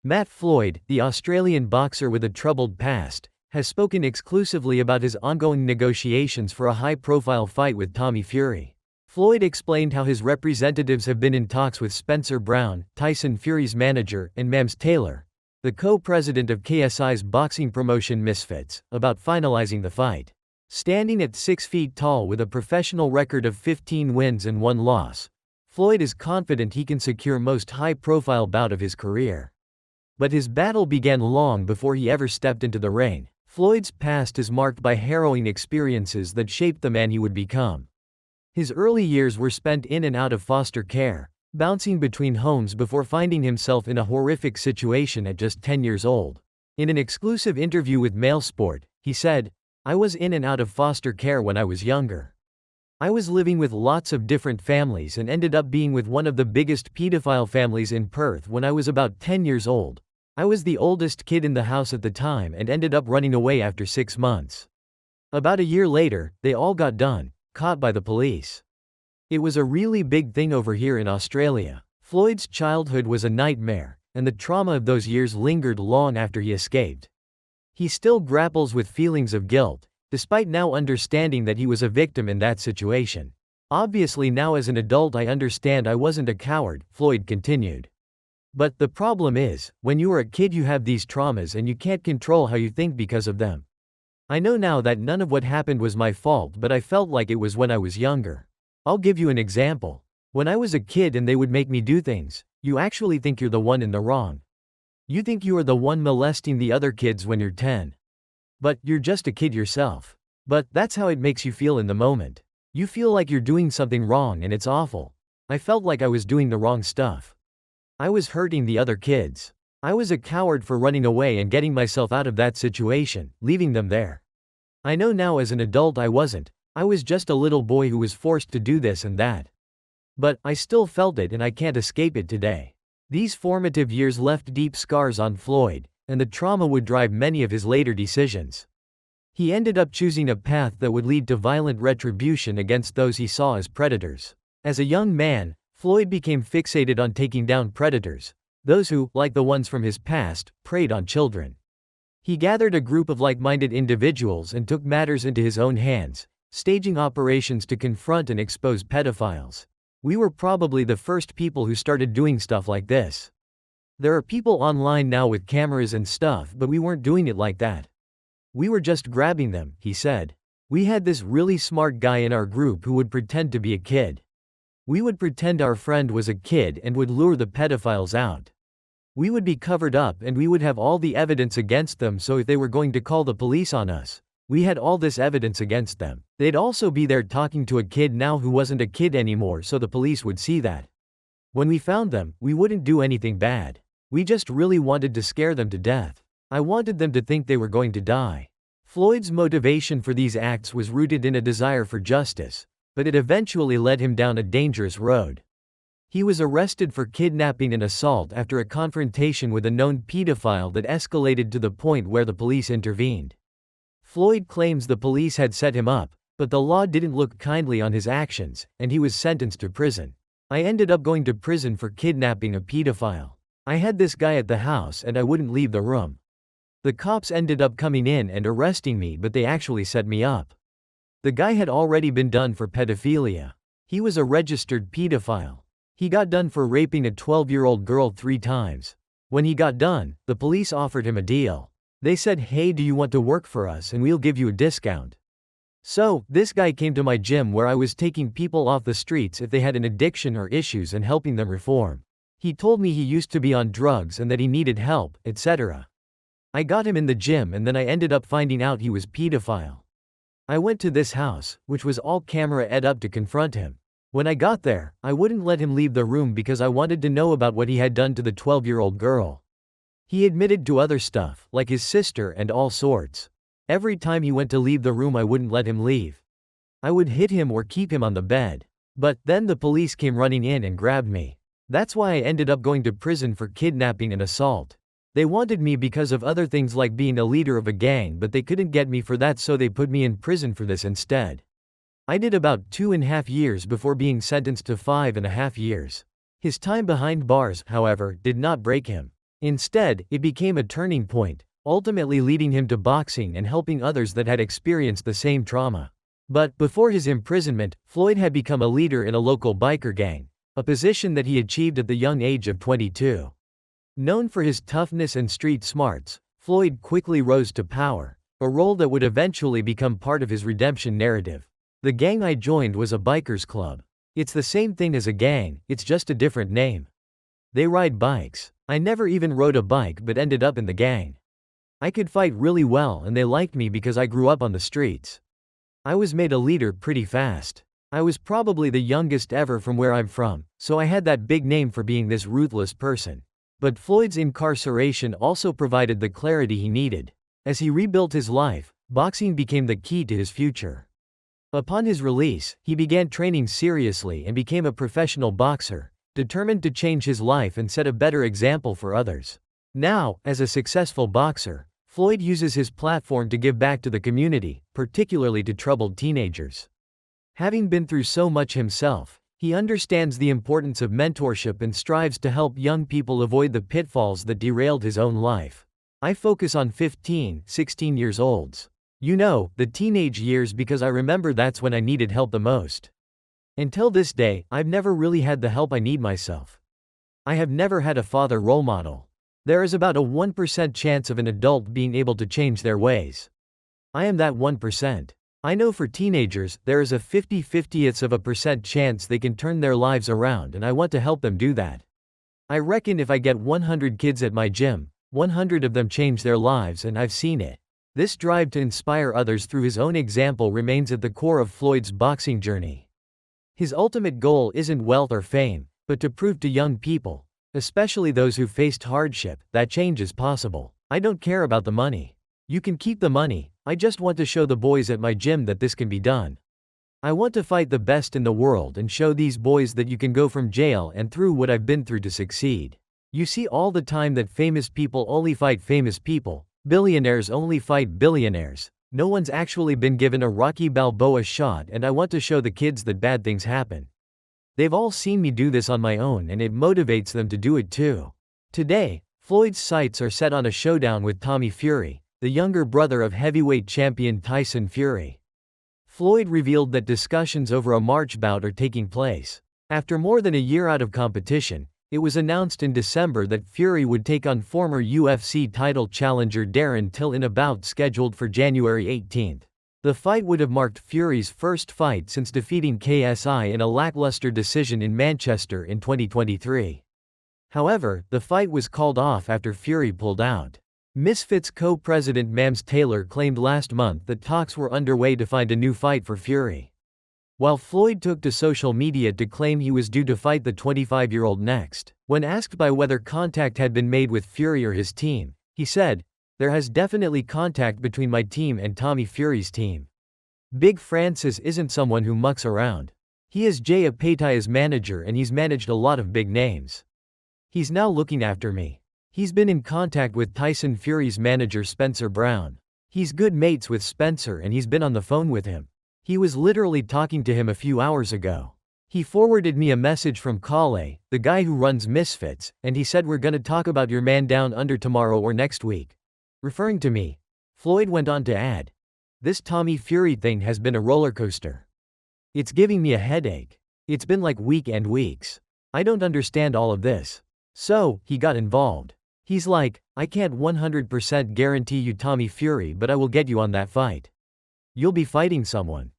Matt Floyd, the Australian boxer with a troubled past, has spoken exclusively about his ongoing negotiations for a high-profile fight with Tommy Fury. Floyd explained how his representatives have been in talks with Spencer Brown, Tyson Fury's manager, and Mams Taylor, the co-president of KSI's boxing promotion Misfits, about finalizing the fight. Standing at 6 feet tall with a professional record of 15 wins and 1 loss, Floyd is confident he can secure most high-profile bout of his career. But his battle began long before he ever stepped into the ring. Floyd's past is marked by harrowing experiences that shaped the man he would become. His early years were spent in and out of foster care, bouncing between homes before finding himself in a horrific situation at just 10 years old. In an exclusive interview with MailSport, he said, "I was in and out of foster care when I was younger. I was living with lots of different families and ended up being with one of the biggest pedophile families in Perth when I was about 10 years old. I was the oldest kid in the house at the time and ended up running away after 6 months. About a year later, they all got done, caught by the police. It was a really big thing over here in Australia." Floyd's childhood was a nightmare, and the trauma of those years lingered long after he escaped. He still grapples with feelings of guilt, despite now understanding that he was a victim in that situation. "Obviously now as an adult I understand I wasn't a coward," Floyd continued. "But the problem is, when you are a kid you have these traumas and you can't control how you think because of them. I know now that none of what happened was my fault, but I felt like it was when I was younger. I'll give you an example. When I was a kid and they would make me do things, you actually think you're the one in the wrong. You think you are the one molesting the other kids when you're 10. But you're just a kid yourself. But that's how it makes you feel in the moment. You feel like you're doing something wrong and it's awful. I felt like I was doing the wrong stuff. I was hurting the other kids. I was a coward for running away and getting myself out of that situation, leaving them there. I know now as an adult I wasn't. I was just a little boy who was forced to do this and that. But I still felt it and I can't escape it today." These formative years left deep scars on Floyd, and the trauma would drive many of his later decisions. He ended up choosing a path that would lead to violent retribution against those he saw as predators. As a young man, Floyd became fixated on taking down predators, those who, like the ones from his past, preyed on children. He gathered a group of like-minded individuals and took matters into his own hands, staging operations to confront and expose pedophiles. "We were probably the first people who started doing stuff like this. There are people online now with cameras and stuff, but we weren't doing it like that. We were just grabbing them," he said. "We had this really smart guy in our group who would pretend to be a kid. We would pretend our friend was a kid and would lure the pedophiles out. We would be covered up and we would have all the evidence against them, so if they were going to call the police on us, we had all this evidence against them. They'd also be there talking to a kid now who wasn't a kid anymore, so the police would see that. When we found them, we wouldn't do anything bad. We just really wanted to scare them to death. I wanted them to think they were going to die." Floyd's motivation for these acts was rooted in a desire for justice, but it eventually led him down a dangerous road. He was arrested for kidnapping and assault after a confrontation with a known pedophile that escalated to the point where the police intervened. Floyd claims the police had set him up, but the law didn't look kindly on his actions, and he was sentenced to prison. "I ended up going to prison for kidnapping a pedophile. I had this guy at the house and I wouldn't leave the room. The cops ended up coming in and arresting me, but they actually set me up. The guy had already been done for pedophilia. He was a registered pedophile. He got done for raping a 12-year-old girl 3 times. When he got done, the police offered him a deal. They said, 'Hey, do you want to work for us and we'll give you a discount?' So, this guy came to my gym where I was taking people off the streets if they had an addiction or issues and helping them reform. He told me he used to be on drugs and that he needed help, etc. I got him in the gym and then I ended up finding out he was pedophile. I went to this house, which was all camera ed up, to confront him. When I got there, I wouldn't let him leave the room because I wanted to know about what he had done to the 12-year-old girl. He admitted to other stuff, like his sister and all sorts. Every time he went to leave the room I wouldn't let him leave. I would hit him or keep him on the bed. But then the police came running in and grabbed me. That's why I ended up going to prison for kidnapping and assault. They wanted me because of other things like being a leader of a gang, but they couldn't get me for that, so they put me in prison for this instead. I did about 2.5 years before being sentenced to 5.5 years. His time behind bars, however, did not break him. Instead, it became a turning point, ultimately leading him to boxing and helping others that had experienced the same trauma. But before his imprisonment, Floyd had become a leader in a local biker gang, a position that he achieved at the young age of 22. Known for his toughness and street smarts, Floyd quickly rose to power, a role that would eventually become part of his redemption narrative. The gang I joined was a bikers club. It's the same thing as a gang, it's just a different name. They ride bikes. I never even rode a bike but ended up in the gang. I could fight really well and they liked me because I grew up on the streets. I was made a leader pretty fast. I was probably the youngest ever from where I'm from, so I had that big name for being this ruthless person. But Floyd's incarceration also provided the clarity he needed. As he rebuilt his life, boxing became the key to his future. Upon his release, he began training seriously and became a professional boxer, determined to change his life and set a better example for others. Now, as a successful boxer, Floyd uses his platform to give back to the community, particularly to troubled teenagers. Having been through so much himself, he understands the importance of mentorship and strives to help young people avoid the pitfalls that derailed his own life. I focus on 15, 16 years olds. You know, the teenage years because I remember that's when I needed help the most. Until this day, I've never really had the help I need myself. I have never had a father role model. There is about a 1% chance of an adult being able to change their ways. I am that 1%. I know for teenagers, there is a 50/50% chance they can turn their lives around and I want to help them do that. I reckon if I get 100 kids at my gym, 100 of them change their lives and I've seen it. This drive to inspire others through his own example remains at the core of Floyd's boxing journey. His ultimate goal isn't wealth or fame, but to prove to young people, especially those who faced hardship, that change is possible. I don't care about the money. You can keep the money, I just want to show the boys at my gym that this can be done. I want to fight the best in the world and show these boys that you can go from jail and through what I've been through to succeed. You see all the time that famous people only fight famous people, billionaires only fight billionaires. No one's actually been given a Rocky Balboa shot and I want to show the kids that bad things happen. They've all seen me do this on my own and it motivates them to do it too. Today, Floyd's sights are set on a showdown with Tommy Fury, the younger brother of heavyweight champion Tyson Fury. Floyd revealed that discussions over a March bout are taking place. After more than a year out of competition, it was announced in December that Fury would take on former UFC title challenger Darren Till in a bout scheduled for January 18. The fight would have marked Fury's first fight since defeating KSI in a lackluster decision in Manchester in 2023. However, the fight was called off after Fury pulled out. Misfits co-president Mams Taylor claimed last month that talks were underway to find a new fight for Fury. While Floyd took to social media to claim he was due to fight the 25-year-old next, when asked by whether contact had been made with Fury or his team, he said, "There has definitely contact between my team and Tommy Fury's team. Big Francis isn't someone who mucks around. He is Jay Apatai's manager and he's managed a lot of big names. He's now looking after me. He's been in contact with Tyson Fury's manager Spencer Brown. He's good mates with Spencer and he's been on the phone with him. He was literally talking to him a few hours ago. He forwarded me a message from Kale, the guy who runs Misfits, and he said we're gonna talk about your man down under tomorrow or next week." Referring to me, Floyd went on to add, "This Tommy Fury thing has been a roller coaster. It's giving me a headache. It's been like weeks. I don't understand all of this." So, he got involved. He's like, "I can't 100% guarantee you Tommy Fury but I will get you on that fight. You'll be fighting someone.